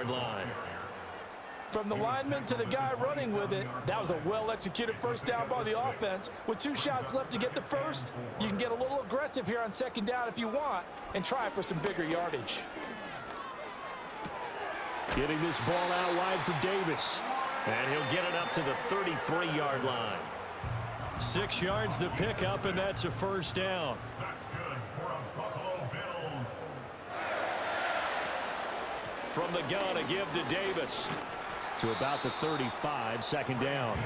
23-yard line. From the lineman to the guy running with it, that was a well-executed first down by the offense. With 2 shots left to get the first, you can get a little aggressive here on second down if you want and try for some bigger yardage. Getting this ball out wide for Davis. And he'll get it up to the 33-yard line. 6 yards the pickup, and that's a first down. That's good for a Buffalo Bills. From the gun, a give to Davis. To about the 35, second down.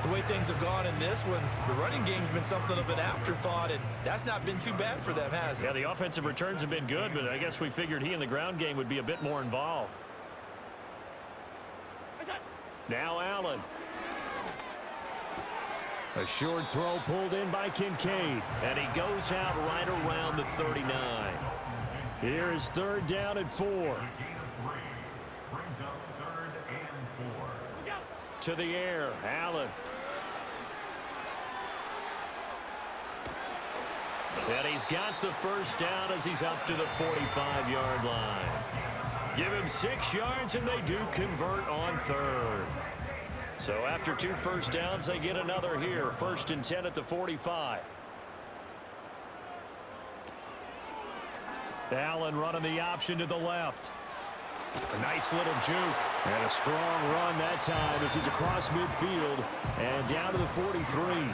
The way things have gone in this one, the running game's been something of an afterthought, and that's not been too bad for them, has it? Yeah, the offensive returns have been good, but I guess we figured he in the ground game would be a bit more involved. Now Allen. A short throw pulled in by Kincaid. And he goes out right around the 39. Here is third down and 4. Brings up 3rd and 4. To the air, Allen. And he's got the first down as he's up to the 45-yard line. Give him 6 yards, and they do convert on 3rd. So after 2 first downs, they get another here. 1st and 10 at the 45. Allen running the option to the left. A nice little juke. And a strong run that time as he's across midfield and down to the 43.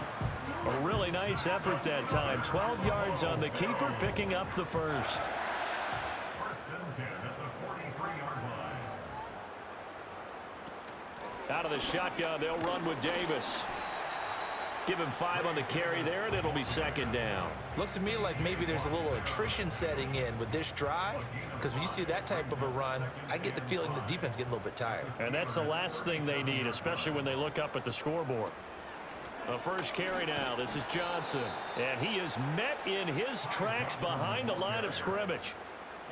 A really nice effort that time. 12 yards on the keeper, picking up the first. 1st and 10 at the 43-yard line. Out of the shotgun, they'll run with Davis. Give him 5 on the carry there, and it'll be second down. Looks to me like maybe there's a little attrition setting in with this drive, because when you see that type of a run, I get the feeling the defense getting a little bit tired. And that's the last thing they need, especially when they look up at the scoreboard. A first carry now. This is Johnson. And he is met in his tracks behind the line of scrimmage.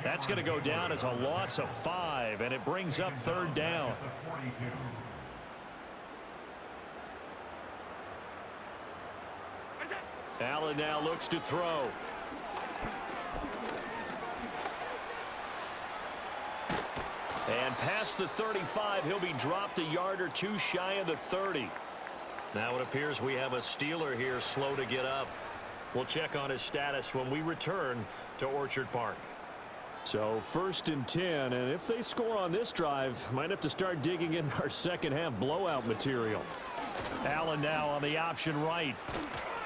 That's going to go down as a loss of 5, and it brings up 3rd down. Allen now looks to throw. And past the 35, he'll be dropped a yard or 2 shy of the 30. Now it appears we have a Steeler here slow to get up. We'll check on his status when we return to Orchard Park. So 1st and 10, and if they score on this drive, might have to start digging in our second half blowout material. Allen now on the option right.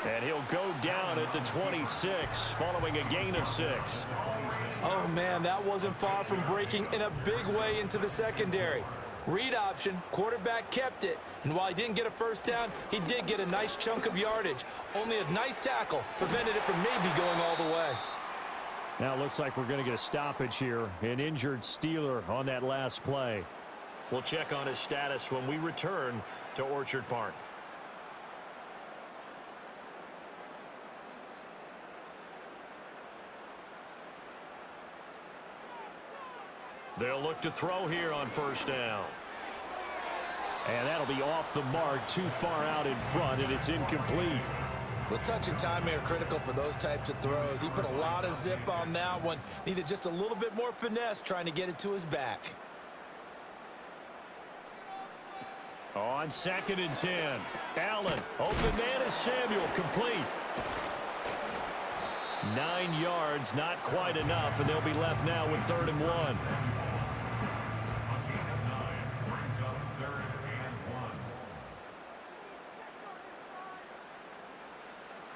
And he'll go down at the 26 following a gain of 6. Oh, man, that wasn't far from breaking in a big way into the secondary. Read option, quarterback kept it, and while he didn't get a first down, he did get a nice chunk of yardage. Only a nice tackle prevented it from maybe going all the way. Now it looks like we're going to get a stoppage here. An injured Steeler on that last play. We'll check on his status when we return to Orchard Park. They'll look to throw here on first down. And that'll be off the mark, too far out in front, and it's incomplete. The touch and time are critical for those types of throws. He put a lot of zip on that one. Needed just a little bit more finesse trying to get it to his back. On 2nd and 10. Allen, open man is Samuel, complete. 9 yards, not quite enough, and they'll be left now with 3rd and 1.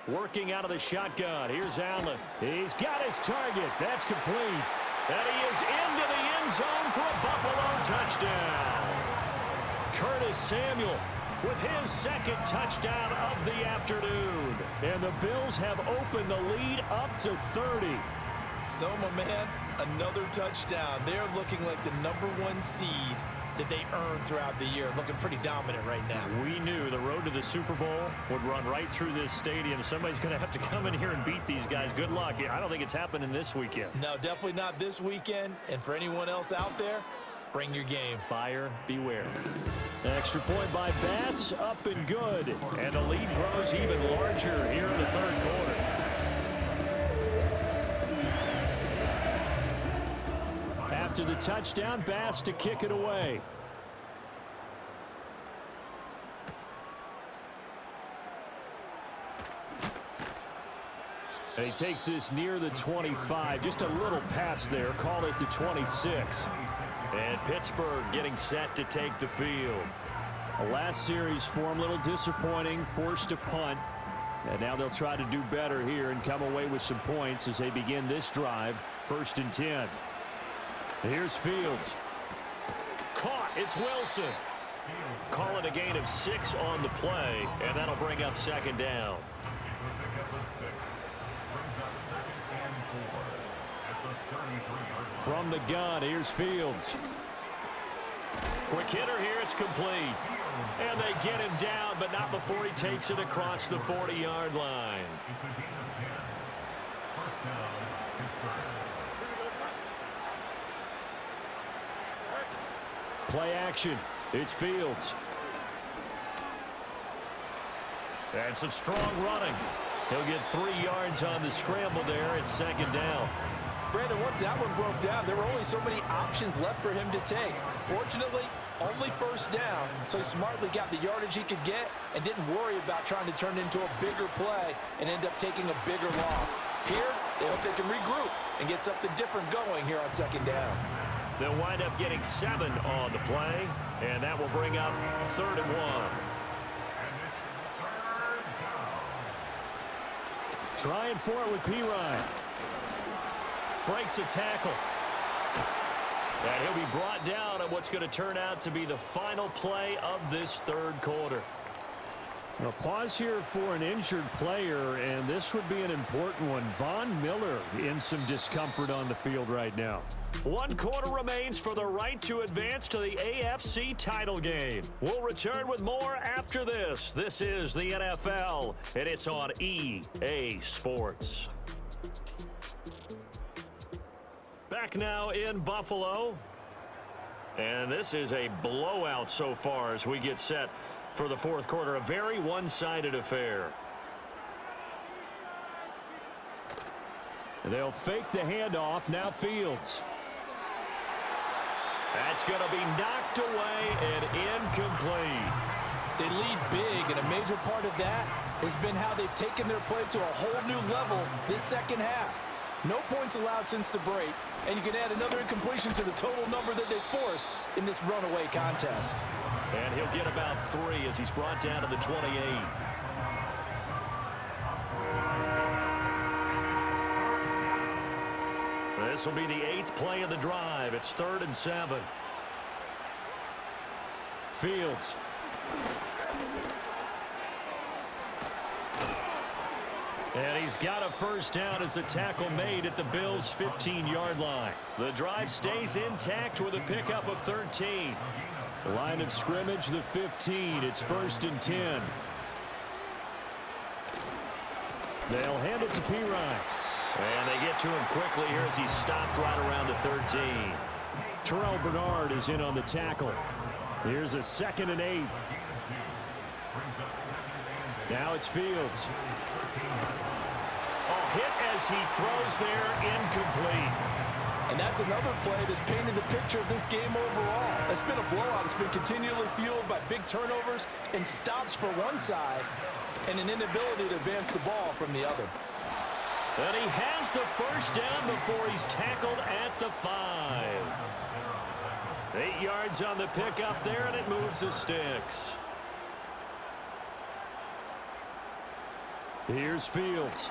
Working out of the shotgun. Here's Allen. He's got his target. That's complete. And he is into the end zone for a Buffalo touchdown. Curtis Samuel with his 2nd touchdown of the afternoon. And the Bills have opened the lead up to 30. So, my man, another touchdown. They're looking like the #1 seed that they earned throughout the year. Looking pretty dominant right now. We knew the road to the Super Bowl would run right through this stadium. Somebody's going to have to come in here and beat these guys. Good luck. I don't think it's happening this weekend. No, definitely not this weekend. And for anyone else out there, bring your game. Buyer beware. Extra point by Bass, up and good. And the lead grows even larger here in the 3rd quarter. after the touchdown. Bass to kick it away. And he takes this near the 25. Just a little pass there. Call it the 26. And Pittsburgh getting set to take the field. The last series for him, a little disappointing. Forced a punt. And now they'll try to do better here and come away with some points as they begin this drive. 1st and 10. Here's Fields. Caught. It's Wilson. Call it a gain of 6 on the play. And that'll bring up 2nd down. From the gun, here's Fields. Quick hitter here, it's complete. And they get him down, but not before he takes it across the 40-yard line. Play action. It's Fields. And some strong running. He'll get 3 yards on the scramble there. It's 2nd down. Brandon, once that one broke down, there were only so many options left for him to take. Fortunately, only 1st down, so he smartly got the yardage he could get and didn't worry about trying to turn it into a bigger play and end up taking a bigger loss. Here, they hope they can regroup and get something different going here on 2nd down. They'll wind up getting 7 on the play, and that will bring up 3rd and 1. Trying for it with Pirine. Breaks a tackle. And he'll be brought down on what's going to turn out to be the final play of this 3rd quarter. A pause here for an injured player, and this would be an important one. Von Miller in some discomfort on the field right now. 1 quarter remains for the right to advance to the AFC title game. We'll return with more after this. This is the NFL, and it's on EA Sports. Back now in Buffalo. And this is a blowout so far as we get set for the 4th quarter. A very one-sided affair. They'll fake the handoff. Now Fields. That's going to be knocked away and incomplete. They lead big, and a major part of that has been how they've taken their play to a whole new level this 2nd half. No points allowed since the break, and you can add another incompletion to the total number that they forced in this runaway contest. And he'll get about 3 as he's brought down to the 28. This will be the 8th play of the drive. It's 3rd and 7. Fields. And he's got a 1st down as the tackle made at the Bills' 15-yard line. The drive stays intact with a pickup of 13. Line of scrimmage, the 15. It's 1st and 10. They'll hand it to Pirine. And they get to him quickly here as he's stopped right around the 13. Terrell Bernard is in on the tackle. Here's a 2nd and 8. Now it's Fields. Hit as he throws there, incomplete. And that's another play that's painted the picture of this game overall. It's been a blowout. It's been continually fueled by big turnovers and stops for one side and an inability to advance the ball from the other. And he has the 1st down before he's tackled at the 5. 8 yards on the pickup there, and it moves the sticks. Here's Fields.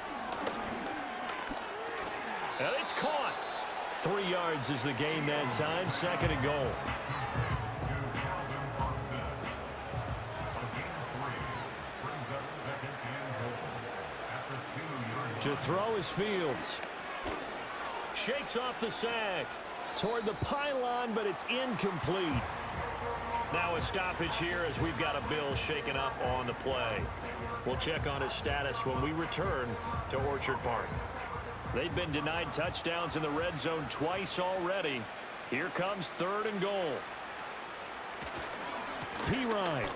And it's caught. 3 yards is the gain that time. 2nd and goal. To throw is Fields. Shakes off the sack. Toward the pylon, but it's incomplete. Now a stoppage here as we've got a Bill shaken up on the play. We'll check on his status when we return to Orchard Park. They've been denied touchdowns in the red zone twice already. Here comes 3rd and goal. Pirine.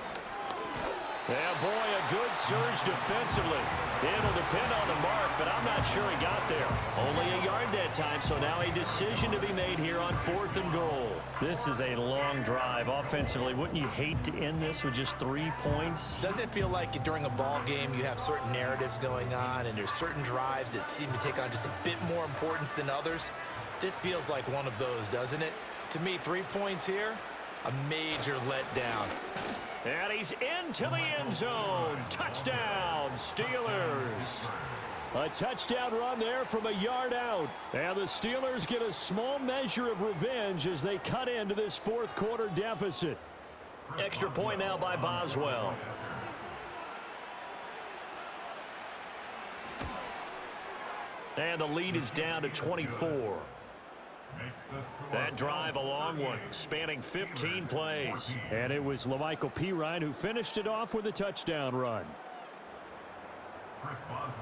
Yeah, boy, a good surge defensively. It'll depend on the mark, but I'm not sure he got there. Only a yard that time, so now a decision to be made here on 4th and goal. This is a long drive offensively. Wouldn't you hate to end this with just 3 points? Doesn't it feel like during a ball game you have certain narratives going on and there's certain drives that seem to take on just a bit more importance than others? This feels like one of those, doesn't it? To me, 3 points here, a major letdown. And he's into the end zone. Touchdown, Steelers. A touchdown run there from a yard out. And the Steelers get a small measure of revenge as they cut into this 4th quarter deficit. Extra point now by Boswell. And the lead is down to 24. That drive, a long one, spanning 15 plays. And it was LaMichael Pirine who finished it off with a touchdown run.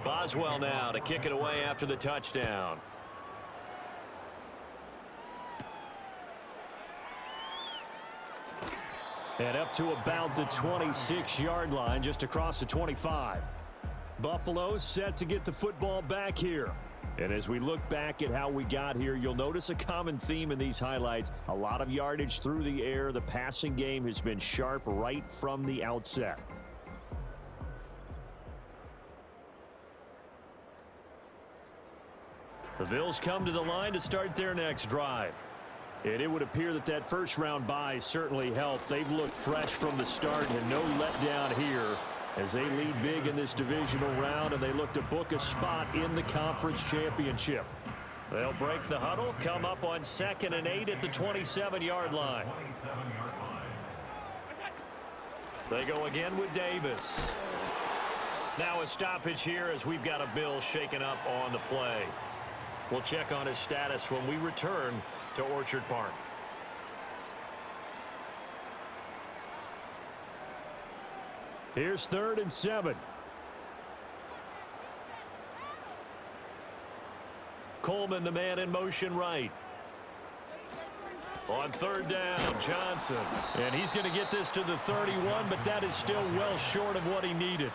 Boswell now to kick it away after the touchdown. And up to about the 26-yard line, just across the 25. Buffalo's set to get the football back here. And as we look back at how we got here, you'll notice a common theme in these highlights. A lot of yardage through the air. The passing game has been sharp right from the outset. The Bills come to the line to start their next drive. And it would appear that that first-round bye certainly helped. They've looked fresh from the start and no letdown here as they lead big in this divisional round, and they look to book a spot in the conference championship. They'll break the huddle, come up on 2nd and 8 at the 27-yard line. They go again with Davis. Now a stoppage here as we've got a Bill shaken up on the play. We'll check on his status when we return to Orchard Park. Here's 3rd and 7. Coleman, the man in motion right. On 3rd down, Johnson. And he's going to get this to the 31, but that is still well short of what he needed.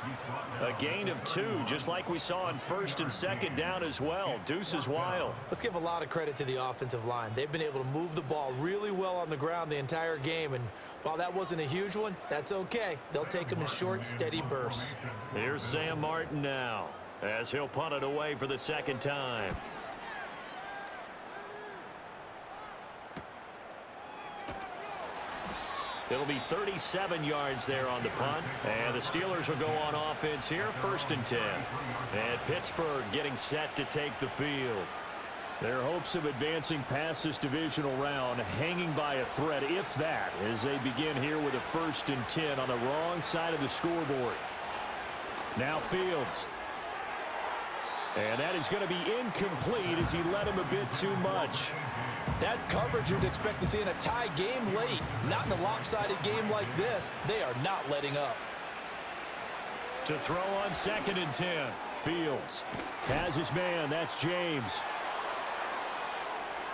A gain of 2, just like we saw on 1st and 2nd down as well. Deuce is wild. Let's give a lot of credit to the offensive line. They've been able to move the ball really well on the ground the entire game, and while that wasn't a huge one, that's okay. They'll take them in short, steady bursts. Here's Sam Martin now as he'll punt it away for the 2nd time. It'll be 37 yards there on the punt. And the Steelers will go on offense here, 1st and 10. And Pittsburgh getting set to take the field. Their hopes of advancing past this divisional round hanging by a thread, if that, as they begin here with a 1st and 10 on the wrong side of the scoreboard. Now Fields. And that is going to be incomplete as he led him a bit too much. That's coverage you'd expect to see in a tie game late. Not in a lopsided game like this. They are not letting up. To throw on 2nd and 10. Fields has his man. That's James.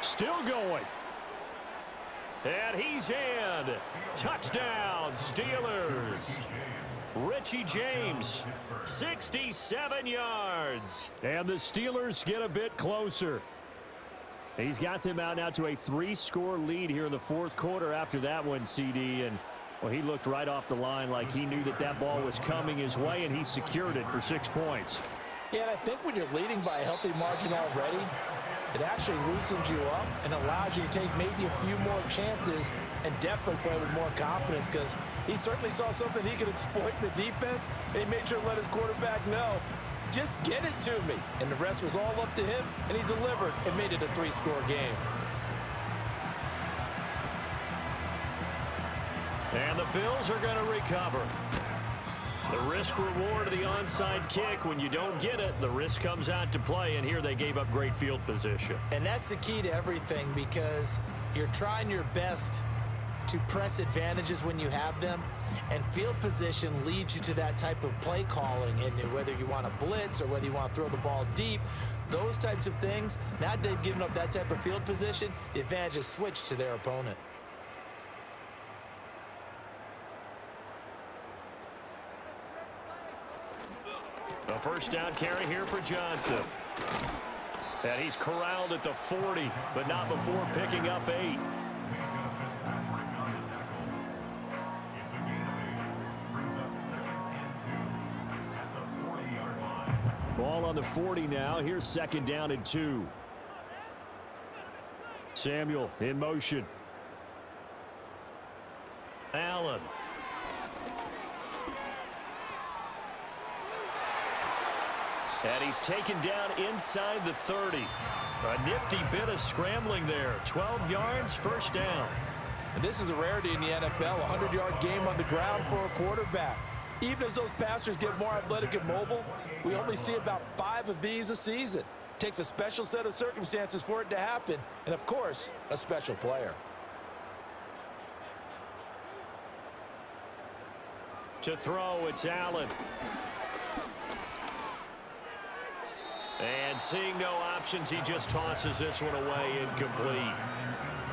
Still going. And he's in. Touchdown, Steelers. Richie James, 67 yards. And the Steelers get a bit closer. He's got them out now to a 3-score lead here in the 4th quarter after that one, CD. And, well, he looked right off the line like he knew that that ball was coming his way, and he secured it for 6 points. Yeah, and I think when you're leading by a healthy margin already, it actually loosens you up and allows you to take maybe a few more chances and definitely play with more confidence, because he certainly saw something he could exploit in the defense, and he made sure to let his quarterback know, just get it to me. And the rest was all up to him, and he delivered and made it a 3-score game. And the Bills are going to recover. The risk-reward of the onside kick, when you don't get it, the risk comes out to play, and here they gave up great field position. And that's the key to everything, because you're trying your best to press advantages when you have them, and field position leads you to that type of play calling. And whether you want to blitz or whether you want to throw the ball deep, those types of things, now that they've given up that type of field position, the advantage is switched to their opponent. A first down carry here for Johnson. And he's corralled at the 40, but not before picking up 8. He's going to miss pass breakup and tackle. It's a gain of 8. Brings up 2nd and 2 at the 40-yard line. Ball on the 40 now. Here's 2nd down and 2. Samuel in motion. Allen. And he's taken down inside the 30. A nifty bit of scrambling there. 12 yards, first down. And this is a rarity in the NFL, a 100-yard game on the ground for a quarterback. Even as those passers get more athletic and mobile, we only see about 5 of these a season. Takes a special set of circumstances for it to happen, and of course, a special player. To throw, it's Allen. And seeing no options, he just tosses this one away, incomplete.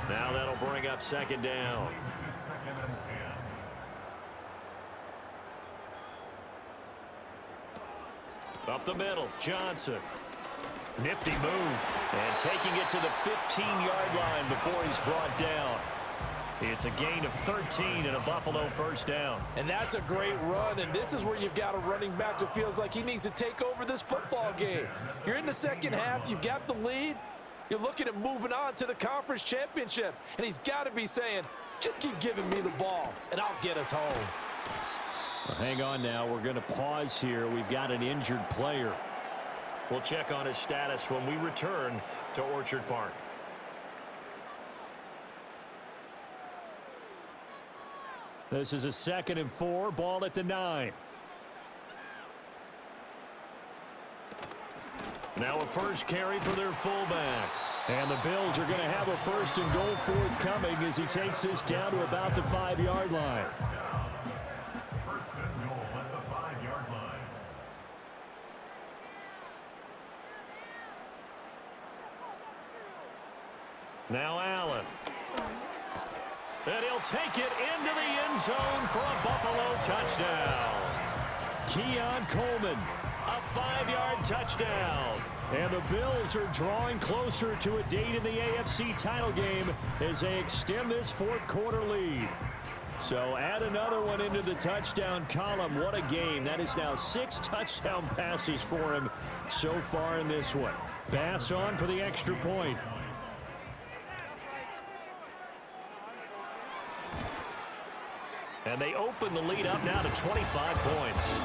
Now that'll bring up 2nd down. Up the middle, Johnson. Nifty move. And taking it to the 15-yard line before he's brought down. It's a gain of 13 and a Buffalo first down. And that's a great run, and this is where you've got a running back who feels like he needs to take over this football game. You're in the second half, you've got the lead, you're looking at moving on to the conference championship, and he's got to be saying, just keep giving me the ball, and I'll get us home. Well, hang on now, we're going to pause here. We've got an injured player. We'll check on his status when we return to Orchard Park. This is a 2nd and 4, ball at the 9. Now a first carry for their fullback. And the Bills are going to have a 1st and goal forthcoming as he takes this down to about the 5-yard line. 1st and goal at the 5-yard line. Now Allen. And he'll take it into the end zone for a Buffalo touchdown. Keon Coleman, a 5-yard touchdown. And the Bills are drawing closer to a date in the AFC title game as they extend this 4th quarter lead. So add another one into the touchdown column. What a game. That is now 6 touchdown passes for him so far in this one. Pass on for the extra point. And they open the lead up now to 25 points.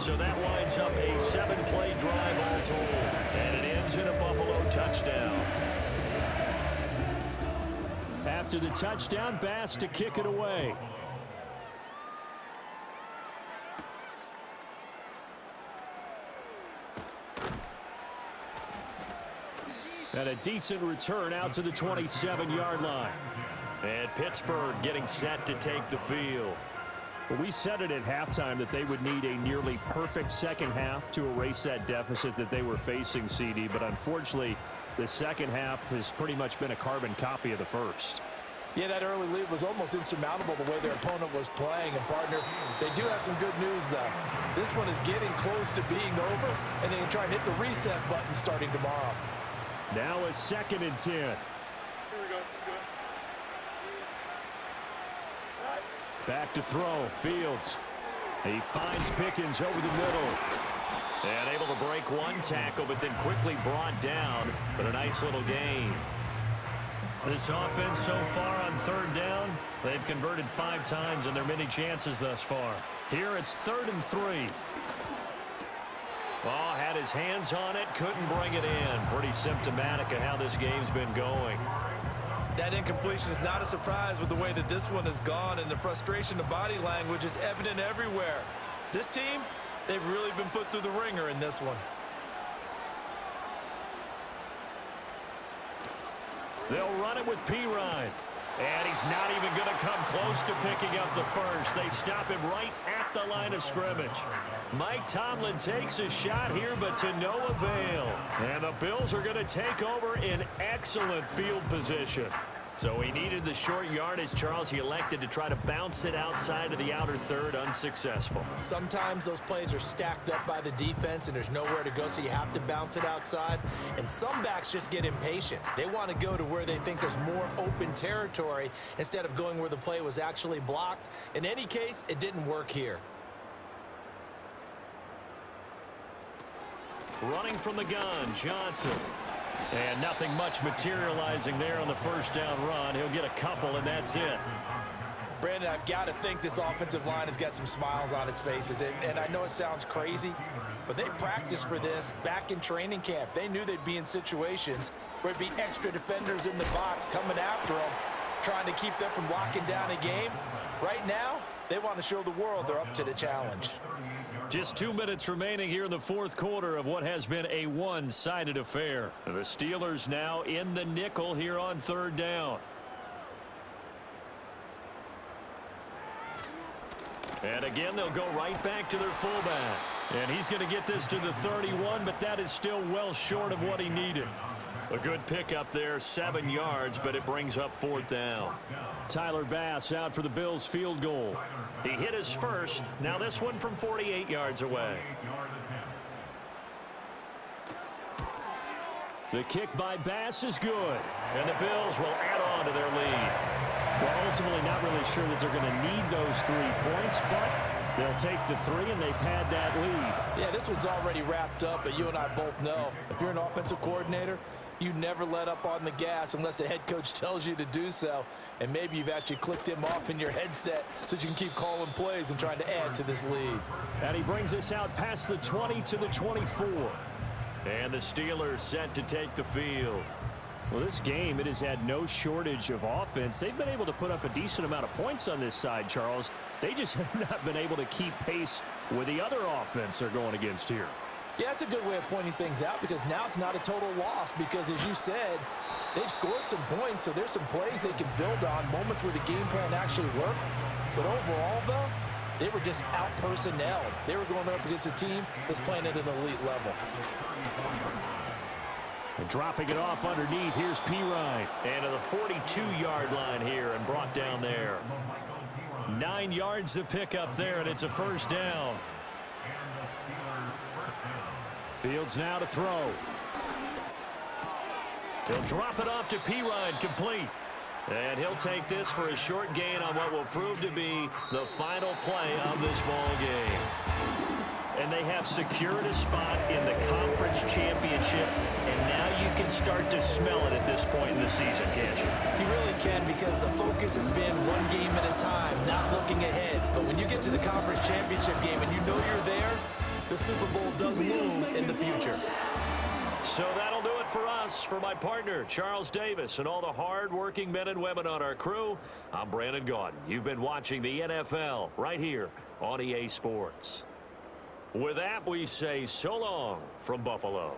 So that winds up a 7-play drive all told. And it ends in a Buffalo touchdown. After the touchdown, Bass to kick it away. And a decent return out to the 27-yard line. And Pittsburgh getting set to take the field. Well, we said it at halftime that they would need a nearly perfect second half to erase that deficit that they were facing, CD. But unfortunately, the second half has pretty much been a carbon copy of the first. Yeah, that early lead was almost insurmountable the way their opponent was playing. And, partner, they do have some good news, though. This one is getting close to being over, and they can try and hit the reset button starting tomorrow. Now a 2nd and 10. Here we go. Back to throw, Fields. He finds Pickens over the middle. And able to break one tackle, but then quickly brought down. But a nice little gain. This offense so far on 3rd down, they've converted 5 times in their many chances thus far. Here it's 3rd and 3. Oh, had his hands on it, couldn't bring it in. Pretty symptomatic of how this game's been going. That incompletion is not a surprise with the way that this one has gone, and the frustration of body language is evident everywhere. This team, they've really been put through the ringer in this one. They'll run it with Pirine. And he's not even going to come close to picking up the first. They stop him right at the line of scrimmage. Mike Tomlin takes a shot here, but to no avail. And the Bills are going to take over in excellent field position. So he needed the short yardage, Charles. He elected to try to bounce it outside of the outer third, unsuccessful. Sometimes those plays are stacked up by the defense and there's nowhere to go, so you have to bounce it outside. And some backs just get impatient. They want to go to where they think there's more open territory instead of going where the play was actually blocked. In any case, it didn't work here. Running from the gun, Johnson. And nothing much materializing there on the first down run. He'll get a couple, and that's it. Brandon, I've got to think this offensive line has got some smiles on its faces. And I know it sounds crazy, but they practiced for this back in training camp. They knew they'd be in situations where it'd be extra defenders in the box coming after them, trying to keep them from locking down a game. Right now, they want to show the world they're up to the challenge. Just 2 minutes remaining here in the fourth quarter of what has been a one-sided affair. The Steelers now in the nickel here on third down. And again, they'll go right back to their fullback. And he's going to get this to the 31, but that is still well short of what he needed. A good pickup there, 7 yards, but it brings up fourth down. Tyler Bass out for the Bills field goal. He hit his first. Now this one from 48 yards away. The kick by Bass is good. And the Bills will add on to their lead. Well, ultimately not really sure that they're going to need those 3 points, but they'll take the 3 and they pad that lead. Yeah, this one's already wrapped up, but you and I both know if you're an offensive coordinator, you never let up on the gas unless the head coach tells you to do so. And maybe you've actually clicked him off in your headset so you can keep calling plays and trying to add to this lead. And he brings us out past the 20 to the 24. And the Steelers set to take the field. Well, this game, it has had no shortage of offense. They've been able to put up a decent amount of points on this side, Charles. They just have not been able to keep pace with the other offense they're going against here. Yeah, that's a good way of pointing things out because now it's not a total loss because, as you said, they've scored some points, so there's some plays they can build on, moments where the game plan actually worked. But overall, though, they were just out-personnelled. They were going up against a team that's playing at an elite level. And dropping it off underneath, here's Pirine. And to the 42-yard line here and brought down there. 9 yards to pick up there, and it's a first down. Fields now to throw. He'll drop it off to Pirine, complete. And he'll take this for a short gain on what will prove to be the final play of this ball game. And they have secured a spot in the conference championship, and now you can start to smell it at this point in the season, can't you? You really can, because the focus has been one game at a time, not looking ahead. But when you get to the conference championship game and you know you're there, the Super Bowl does loom in the future. So that'll do it for us. For my partner, Charles Davis, and all the hard-working men and women on our crew, I'm Brandon Gaudin. You've been watching the NFL right here on EA Sports. With that, we say so long from Buffalo.